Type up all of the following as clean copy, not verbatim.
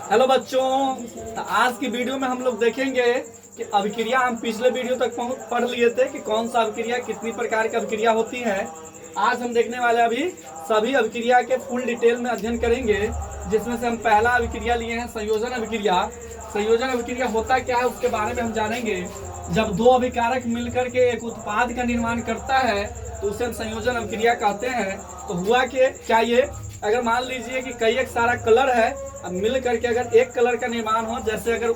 Hello बच्चों, तो आज की वीडियो में हम लोग देखेंगे कि अभिक्रिया हम पिछले वीडियो तक पढ़ लिए थे कि कौन सा अभिक्रिया कितनी प्रकार की अभिक्रिया होती है। आज हम देखने वाले अभी सभी अभिक्रिया के फुल डिटेल में अध्ययन करेंगे, जिसमें से हम पहला अभिक्रिया लिए हैं संयोजन अभिक्रिया। संयोजन अभिक्रिया होता क्या है उसके बारे में हम जानेंगे। जब दो अभिकारक मिलकर के एक उत्पाद का निर्माण करता है तो उसे हम संयोजन अभिक्रिया कहते हैं। तो हुआ कि क्या ये, अगर मान लीजिए कि कई एक सारा कलर है, अब मिल करके अगर एक कलर का निर्माण हो, जैसे अगर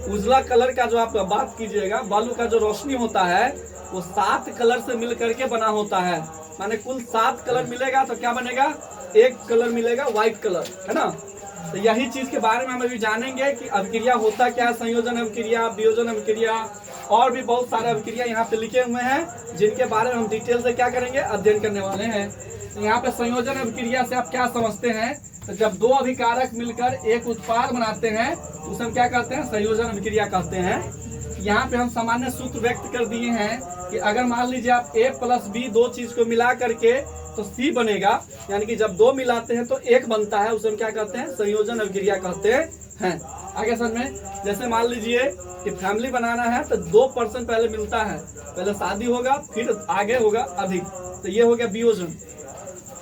उजला कलर का जो आप बात कीजिएगा, बालू का जो रोशनी होता है वो 7 कलर से मिल करके बना होता है। माने कुल 7 कलर मिलेगा तो क्या बनेगा, एक कलर मिलेगा व्हाइट कलर, है ना। तो यही चीज के बारे में हम अभी जानेंगे कि अभिक्रिया होता क्या है, संयोजन अभिक्रिया, वियोजन अभिक्रिया और भी बहुत सारे अभिक्रिया यहाँ पे लिखे हुए हैं, जिनके बारे में हम डिटेल से क्या करेंगे, अध्ययन करने वाले हैं। तो यहाँ पे संयोजन अभिक्रिया से आप क्या समझते हैं, तो जब दो अभिकारक मिलकर एक उत्पाद बनाते हैं उसे हम क्या कहते हैं, संयोजन अभिक्रिया कहते हैं। यहाँ पे हम सामान्य सूत्र व्यक्त कर दिए हैं कि अगर मान लीजिए आप A + B दो चीज को मिला करके तो C बनेगा, यानी कि जब दो मिलाते हैं तो एक बनता है, उसे हम क्या कहते हैं, संयोजन अभिक्रिया कहते हैं। आगे समझ में, जैसे मान लीजिए कि फैमिली बनाना है तो 2 पर्सन पहले मिलता है, पहले शादी होगा फिर आगे होगा अधिक, तो ये हो गया वियोजन,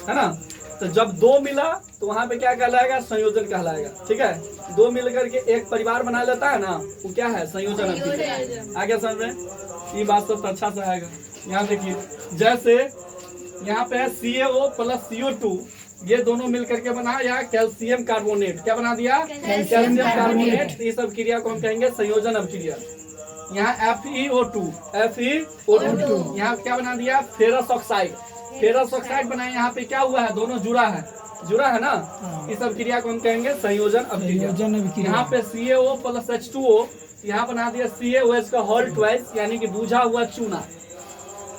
है ना। तो जब दो मिला तो वहां पे क्या कहलाएगा, संयोजन कहलाएगा। ठीक है, दो मिल करके एक परिवार बना लेता है ना, वो क्या है, संयोजन अभिक्रिया। आगे समझ में, ये बात सब अच्छा से आएगा। यहाँ देखिए, जैसे यहाँ पे है CaO + CO2, ये दोनों मिल करके बना या कैल्शियम कार्बोनेट, क्या बना दिया, कैल्शियम कार्बोनेट। इस अभिक्रिया को हम कहेंगे संयोजन अभिक्रिया। यहाँ FeO2 यहाँ क्या बना दिया, फेरस ऑक्साइड, फेरस ऑक्साइड बनाए। यहाँ पे क्या हुआ है, दोनों जुड़ा है ना। इस अभिक्रिया को हम कहेंगे संयोजन अभिक्रिया। यहाँ पे CaO + H2O, यहाँ बना दिया CaOH का होल ट्वाइस, यानी कि बुझा हुआ चूना।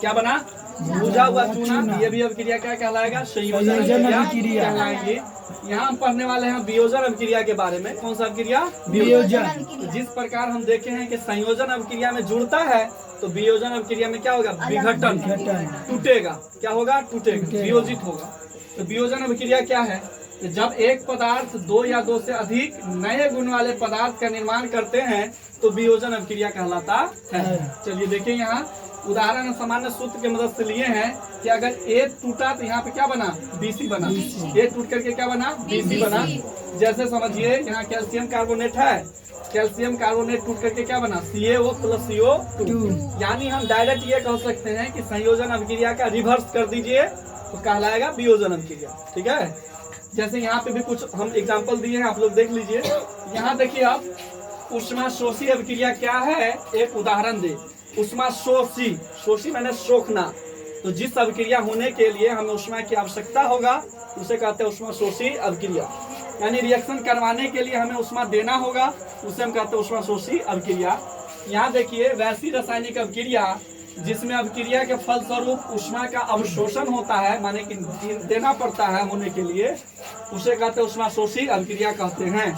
क्या बना, बुझा हुआ चूना। ये भी अभिक्रिया क्या कहलाएगा, संयोजन अभिक्रिया कहलाएगी। यहाँ हम पढ़ने वाले हैं वियोजन अभिक्रिया के बारे में। कौन सा अभिक्रिया, वियोजन। जिस प्रकार हम देखे हैं कि संयोजन अभिक्रिया में जुड़ता है तो वियोजन अभिक्रिया में क्या होगा, विघटन, टूटेगा। क्या होगा, टूटेगा, वियोजित होगा। तो वियोजन अभिक्रिया क्या है, तो जब एक पदार्थ दो या दो से अधिक नए गुण वाले पदार्थ का निर्माण करते हैं तो वियोजन अभिक्रिया कहलाता है। चलिए देखिए, यहाँ उदाहरण सामान्य सूत्र की मदद से लिए हैं कि अगर A टूटा तो यहाँ पे क्या बना, BC बना। A टूट करके क्या बना, BC बना। जैसे समझिए, यहाँ कैल्शियम कार्बोनेट है, कैल्शियम कार्बोनेट टूट करके क्या बना, CaO + CO2। यानी हम डायरेक्ट ये कह सकते हैं कि संयोजन अभिक्रिया का रिवर्स कर दीजिए तो कहलाएगा वियोजन अभिक्रिया। ठीक है, जैसे यहाँ पे भी कुछ हम एग्जांपल दिए हैं, आप लोग देख लीजिए। यहाँ देखिए आप, ऊष्माशोषी अभिक्रिया क्या है, एक उदाहरण दे। ऊष्माशोषी, शोषी मैंने सोखना, तो जिस अभिक्रिया होने के लिए हमें ऊष्मा की आवश्यकता होगा उसे कहते हैं ऊष्माशोषी अभिक्रिया। यानी रिएक्शन करवाने के लिए हमें ऊष्मा देना होगा, उसे हम कहते हैं ऊष्माशोषी अभिक्रिया। यहाँ देखिए, वैसी रासायनिक अभिक्रिया जिसमें अभिक्रिया के फलस्वरूप ऊष्मा का अवशोषण होता है, माने कि देना पड़ता है होने के लिए, उसे कहते हैं ऊष्माशोषी अभिक्रिया कहते हैं।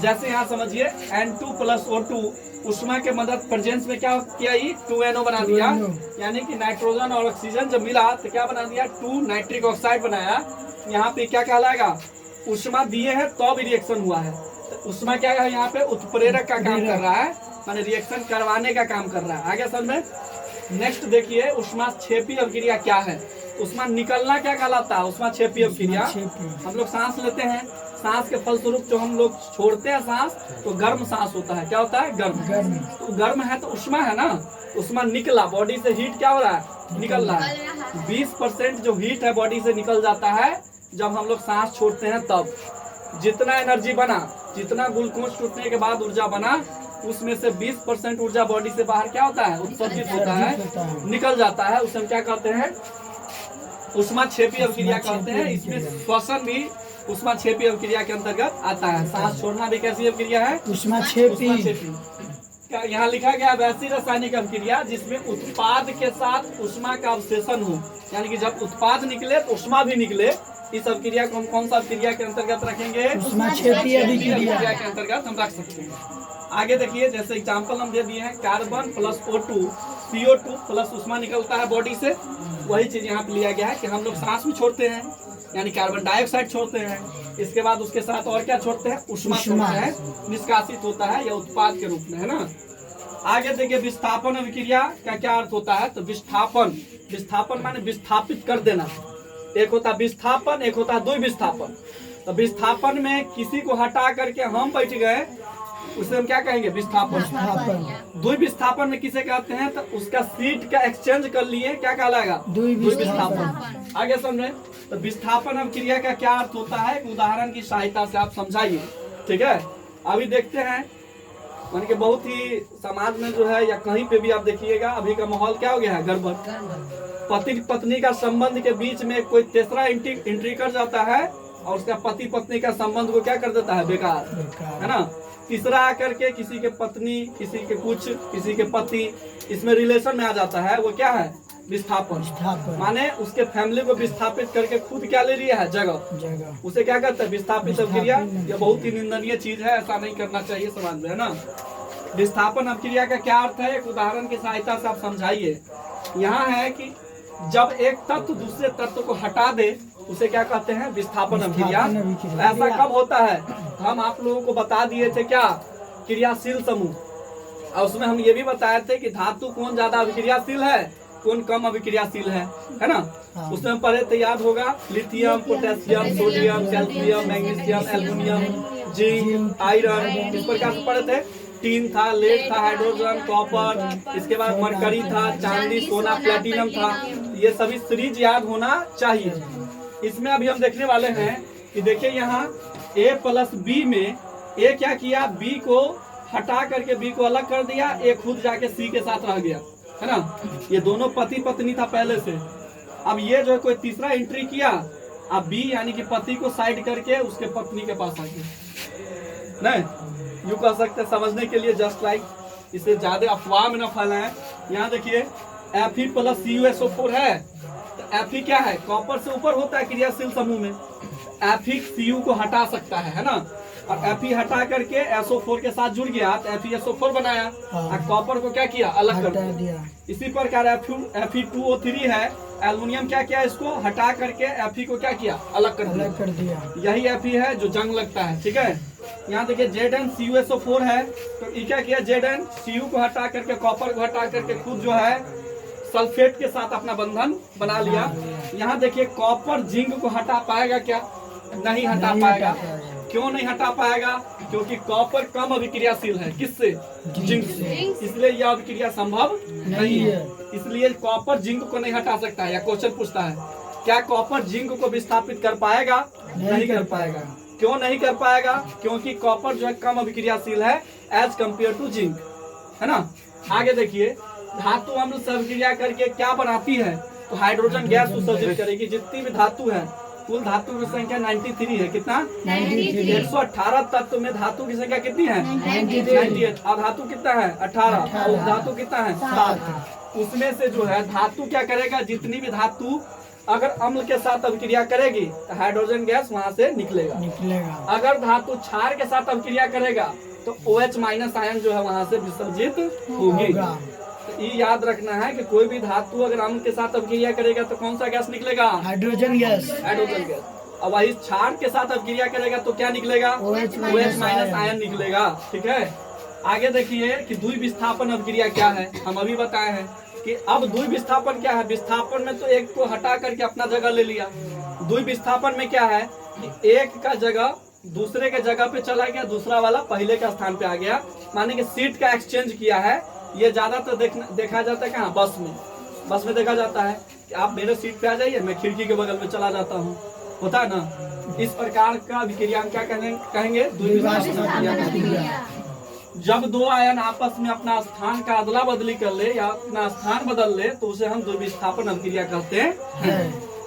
जैसे यहाँ समझिए, N2 + O2 ऊष्मा के मदद प्रेजेंस में क्या किया, 2NO बना दिया। यानी कि नाइट्रोजन और ऑक्सीजन जब मिला तो क्या बना दिया, 2 नाइट्रिक ऑक्साइड बनाया। यहाँ पे क्या कहलाएगा, ऊष्मा दिए है तो भी रिएक्शन हुआ है। तो ऊष्मा क्या है, यहाँ पे उत्प्रेरक का काम कर रहा है, माने रिएक्शन करवाने का काम कर रहा है। आगे समझ में। नेक्स्ट देखिए, ऊष्माक्षेपी अभिक्रिया क्या है, ऊष्मा निकलना क्या कहलाता है, ऊष्माक्षेपी अभिक्रिया। हम लोग सांस लेते हैं, सांस के फलस्वरूप जो हम लोग छोड़ते हैं सांस, तो गर्म सांस होता है। क्या होता है, गर्म। तो गर्म है तो ऊष्मा है ना, ऊष्मा निकला, बॉडी से हीट क्या हो रहा है, निकल रहा है। 20% जो हीट है बॉडी से निकल जाता है जब हम लोग सांस छोड़ते हैं तब। जितना एनर्जी बना, जितना ग्लूकोज टूटने के बाद ऊर्जा बना, उसमें से 20% ऊर्जा बॉडी से बाहर क्या होता है, उत्सर्जित होता है, निकल जाता है। उसे हम क्या कहते हैं, ऊष्माक्षेपी अभिक्रिया कहते हैं। इसमें श्वसन भी ऊष्माक्षेपी अभिक्रिया के अंतर्गत आता है। सांस छोड़ना भी कैसी अभिक्रिया है, ऊष्माक्षेपी। यहाँ लिखा गया वैसी रासायनिक अभिक्रिया जिसमें उत्पाद के साथ ऊष्मा का अवशेषण हो, यानी कि जब उत्पाद निकले तो ऊष्मा भी निकले। इस अभिक्रिया को हम कौन सा अभिक्रिया के अंतर्गत रखेंगे, ऊष्माक्षेपी अभिक्रिया के अंतर्गत हम रख सकते हैं। आगे देखिए, जैसे एग्जांपल हम दे दिए हैं, कार्बन + O2 CO2 + ऊष्मा निकलता है बॉडी से। वही चीज यहाँ पे लिया गया है कि हम लोग सांस भी छोड़ते हैं, यानी कार्बन डाइऑक्साइड छोड़ते हैं। इसके बाद उसके साथ और क्या छोड़ते हैं, ऊष्मा छोड़ते हैं, निष्कासित होता है या उत्पाद के रूप में, है ना। आगे देखिए विस्थापन अभिक्रिया का क्या अर्थ होता है, तो विस्थापन माने विस्थापित कर देना। एक होता है विस्थापन, एक होता है द्विविस्थापन। तो विस्थापन में किसी को हटा करके हम बैठ गए, उसे हम क्या कहेंगे, विस्थापन। द्विविस्थापन में किसे कहते हैं, तो उसका सीट का एक्सचेंज कर लिए, क्या कहलाएगा, द्विविस्थापन। आगे समझे, तो विस्थापन अभिक्रिया का क्या अर्थ होता है, एक उदाहरण की सहायता से आप समझाइए, ठीक है। अभी देखते हैं, मान के बहुत ही समाज में जो है या कहीं पे भी आप देखिएगा, अभी का माहौल क्या हो गया है, गड़बड़। पति पत्नी का संबंध के बीच में कोई तीसरा एंट्री कर जाता है और उसका पति पत्नी का संबंध को क्या कर देता है, बेकार, है ना। तीसरा आकर के किसी के पत्नी, किसी के कुछ, किसी के पति, इसमें रिलेशन में आ जाता है, वो क्या है, विस्थापन। माने उसके फैमिली को विस्थापित करके खुद क्या ले लिया है, जगह। उसे क्या कहते हैं, विस्थापित अभिक्रिया। यह बहुत ही निंदनीय चीज है, ऐसा नहीं करना चाहिए समाज में, है ना। विस्थापन अभिक्रिया का क्या अर्थ है, एक उदाहरण की सहायता से आप समझाइए। यहाँ है कि जब एक तत्व दूसरे तत्व को हटा दे, उसे क्या कहते हैं, विस्थापन अभिक्रिया। ऐसा कब होता है, हम आप लोगों को बता दिए थे क्या, क्रियाशील समूह, और उसमें हम ये भी बताए थे कि धातु कौन ज्यादा अभिक्रियाशील है, कौन कम अभिक्रियाशील है ना। उसमें पढ़े थे, याद होगा, lithium, potassium, sodium, calcium, magnesium, aluminium, zinc, iron, इस प्रकार से पढ़े थे। टीन था, लेड था, हाइड्रोजन, कॉपर, इसके बाद मरकरी था, चांदी, सोना, प्लेटिनम था। ये सभी सीरीज याद होना चाहिए। इसमें अभी हम देखने वाले हैं कि देखिए यहाँ A प्लस B में A क्या किया, B को हटा करके B को अलग कर दिया, A खुद जाके C के साथ रह गया, है ना। ये दोनों पति पत्नी था पहले से। अब ये जो कोई तीसरा एंट्री किया, अब B यानी कि पति को साइड करके उसके पत्नी के पास आ गया। नहीं, यूँ कह सकते समझने के लिए, जस्ट लाइक, इसे ज्यादा अफवाह में न फैलाएं। यहाँ देखिए Fe प्लस CuSO4 है, तो Fe क्या है, कॉपर से ऊपर होता है क्रियाशील समूह में। Fe Cu को हटा सकता है ना, और Fe हटा करके SO4 के साथ जुड़ गया, तो FeSO4 बनाया, और कॉपर को क्या किया, अलग कर दिया। इसी प्रकार Fe2O3 है, एल्युमिनियम क्या किया, इसको हटा करके Fe को क्या किया, अलग कर दिया। यही Fe है जो जंग लगता है, ठीक है। यहाँ देखिए ZnCuSO4 है, तो ये क्या किया, ZnCu को हटा करके, कॉपर को हटा करके खुद जो है सल्फेट के साथ अपना बंधन बना लिया। यहाँ देखिए कॉपर जिंक को हटा पाएगा क्या, नहीं हटा पाएगा। क्यों नहीं हटा पाएगा, क्योंकि कॉपर कम अभिक्रियाशील है, किससे, जिंक से, इसलिए यह अभिक्रिया संभव नहीं है। इसलिए कॉपर जिंक को नहीं हटा सकता है। या क्वेश्चन पूछता है, क्या कॉपर जिंक को विस्थापित कर पाएगा, नहीं कर पाएगा। क्यों नहीं कर पाएगा, क्योंकि कॉपर जो है कम अभिक्रियाशील है एज कम्पेयर टू जिंक, है ना। आगे देखिए धातु अम्ल से अभिक्रिया करके क्या बनाती है, तो हाइड्रोजन गैस उत्सर्जित करेगी। जितनी भी धातु है, कुल धातु की संख्या 93 है, कितना, 118 तत्व में धातु की संख्या कितनी है, 98। और धातु कितना है, 18, और धातु कितना है, 7। उसमें से जो है धातु क्या करेगा, जितनी भी धातु अगर अम्ल के साथ अभिक्रिया करेगी तो हाइड्रोजन गैस वहां से निकलेगा। अगर धातु क्षार के साथ अभिक्रिया करेगा तो OH माइनस आयन जो है वहां से विसर्जित होगी। तो ये याद रखना है कि कोई भी धातु अगर अम्ल के साथ अभिक्रिया करेगा तो कौन सा गैस निकलेगा, हाइड्रोजन गैस। और वही क्षार के साथ अभिक्रिया करेगा तो क्या निकलेगा, OH माइनस आयन निकलेगा, ठीक है। आगे देखिए कि द्विविस्थापन अभिक्रिया क्या है, हम अभी बताए हैं कि अब द्विविस्थापन क्या है। विस्थापन में तो एक को हटा करके अपना जगह ले लिया। द्विविस्थापन में क्या है कि एक का जगह दूसरे के जगह पे चला गया, दूसरा वाला पहले का स्थान पे आ गया, माने कि सीट का एक्सचेंज किया है। ये ज्यादातर देखा जाता है कहाँ, बस में देखा जाता है कि आप मेरे सीट पे आ जाइए, मैं खिड़की के बगल में चला जाता हूँ, होता है ना। इस प्रकार का अभिक्रिया क्या कहेंगे, द्विविस्थापन। जब दो आयन आपस में अपना स्थान का अदला बदली कर ले या अपना स्थान बदल ले तो उसे हम द्विविस्थापन अभिक्रिया कहते हैं।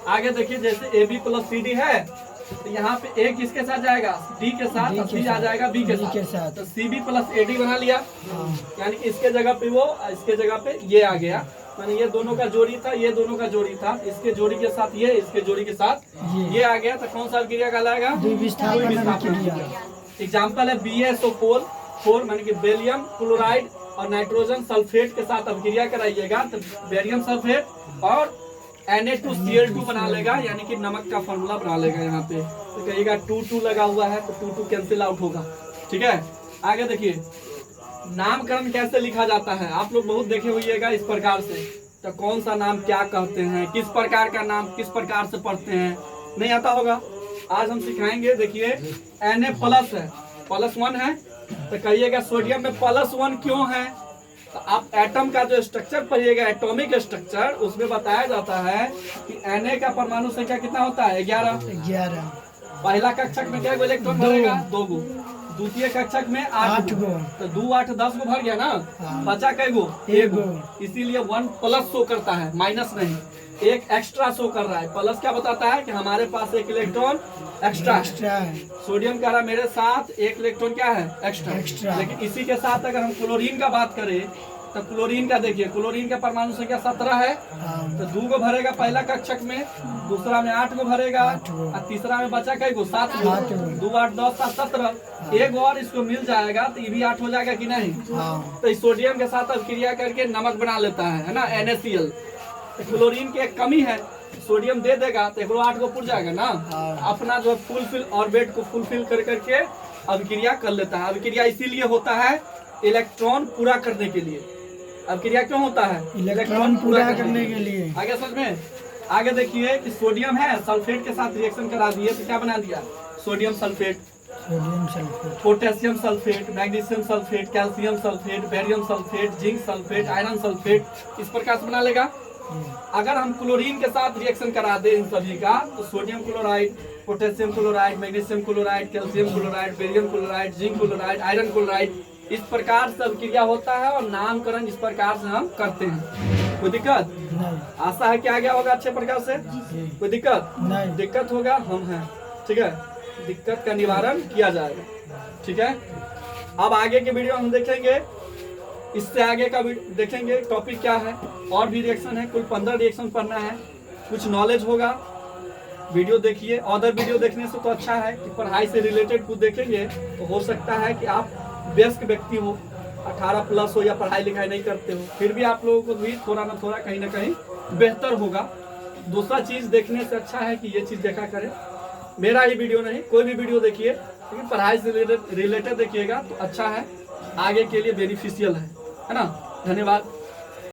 आगे देखिए जैसे AB प्लस CD है, तो यहाँ पे A किसके साथ जाएगा, D के साथ, C आ जाएगा B के साथ, तो CB प्लस AD बना लिया। यानी कि इसके जगह पे वो, इसके जगह पे ये आ गया, यानी ये दोनों का जोड़ी था, ये दोनों का जोड़ी था, इसके जोड़ी के साथ ये, इसके जोड़ी के साथ ये आ गया, तो कौन सा अभिक्रिया कहलाएगा, द्विविस्थापन। एग्जाम्पल है BaSO4 माने कि बेरियम क्लोराइड और नाइट्रोजन सल्फेट के साथ अभिक्रिया कराइएगा तो बेरियम सल्फेट और Na2Cl2 बना लेगा, यानी कि नमक का फॉर्मूला बना लेगा। यहाँ पे तो कहिएगा 2 लगा हुआ है तो 2 कैंसिल आउट होगा। ठीक है, आगे देखिए नामकरण कैसे लिखा जाता है, आप लोग बहुत देखे होइएगा इस प्रकार से। तो कौन सा नाम क्या कहते हैं, किस प्रकार का नाम किस प्रकार से पढ़ते हैं, नहीं आता होगा। आज हम सिखाएंगे। देखिए Na+ है, +1 है, तो कहिएगा सोडियम में +1 क्यों है। तो आप एटम का जो स्ट्रक्चर पढ़िएगा, एटॉमिक स्ट्रक्चर, उसमें बताया जाता है कि Na का परमाणु संख्या कितना होता है, 11। पहला कक्षक में क्या इलेक्ट्रॉन भरेगा, 2 गो। द्वितीय कक्षक में 8 गो। तो 2 8 10 गो भर गया ना, बचा कै गो, 1 गो। इसीलिए 1+ शो करता है, माइनस नहीं, एक एक्स्ट्रा शो कर रहा है। प्लस क्या बताता है कि हमारे पास एक इलेक्ट्रॉन एक्स्ट्रा है। सोडियम कह रहा मेरे साथ एक इलेक्ट्रॉन क्या है, एक्स्ट्रा। लेकिन इसी के साथ अगर हम क्लोरीन का बात करें तो क्लोरीन का देखिए, क्लोरीन का परमाणु संख्या 17 है। तो 2 गो भरेगा पहला कक्षक में, दूसरा में 8 गो भरेगा, और तीसरा में बचा कै गो, 7 गो। 2 8 10 7 17, एक और इसको मिल जाएगा तो ये भी 8 हो जाएगा कि नहीं। तो इस सोडियम के साथ अब क्रिया करके नमक बना लेता है ना, NaCl। क्लोरीन की एक कमी है, सोडियम दे देगा तो 8 को पुर जाएगा ना, अपना जो फुलफिल ऑर्बिट को फुलफिल कर करके अभिक्रिया कर लेता है। अभिक्रिया इसीलिए होता है इलेक्ट्रॉन पूरा करने के लिए। अभिक्रिया क्यों होता है, इलेक्ट्रॉन पूरा करने के लिए। आगे समझ में, आगे देखिए कि सोडियम है, सल्फेट के साथ रिएक्शन करा दिए तो क्या बना दिया, sodium sulphate, potassium sulphate, magnesium sulphate, calcium sulphate, barium sulphate, zinc sulphate, iron sulphate, इस प्रकार से बना लेगा। अगर हम क्लोरीन के साथ रिएक्शन करा दें इन सभी का, तो sodium chloride, potassium chloride, magnesium chloride, calcium chloride, barium chloride, zinc chloride, iron chloride, इस प्रकार से अभिक्रिया होता है और नामकरण इस प्रकार से हम करते हैं। कोई दिक्कत नहीं, आशा है कि आ गया होगा अच्छे प्रकार से। कोई दिक्कत नहीं, दिक्कत होगा हम हैं, ठीक है, दिक्कत का निवारण किया जाएगा। ठीक है, अब आगे के वीडियो हम देखेंगे, इससे आगे का देखेंगे टॉपिक क्या है, और भी रिएक्शन है, कुल 15 रिएक्शन पढ़ना है, कुछ नॉलेज होगा। वीडियो देखिए, अदर वीडियो देखने से तो अच्छा है कि पढ़ाई से रिलेटेड कुछ देखेंगे तो हो सकता है कि आप वयस्क व्यक्ति हो, 18+ हो, या पढ़ाई लिखाई नहीं करते हो, फिर भी आप लोगों को भी थोड़ा ना थोड़ा कहीं ना कहीं बेहतर होगा। दूसरा चीज़ देखने से अच्छा है कि ये चीज़ देखा करें, मेरा ही वीडियो नहीं, कोई भी वीडियो देखिए, लेकिन पढ़ाई से रिलेटेड देखिएगा तो अच्छा है, आगे के लिए बेनिफिशियल है ना। धन्यवाद।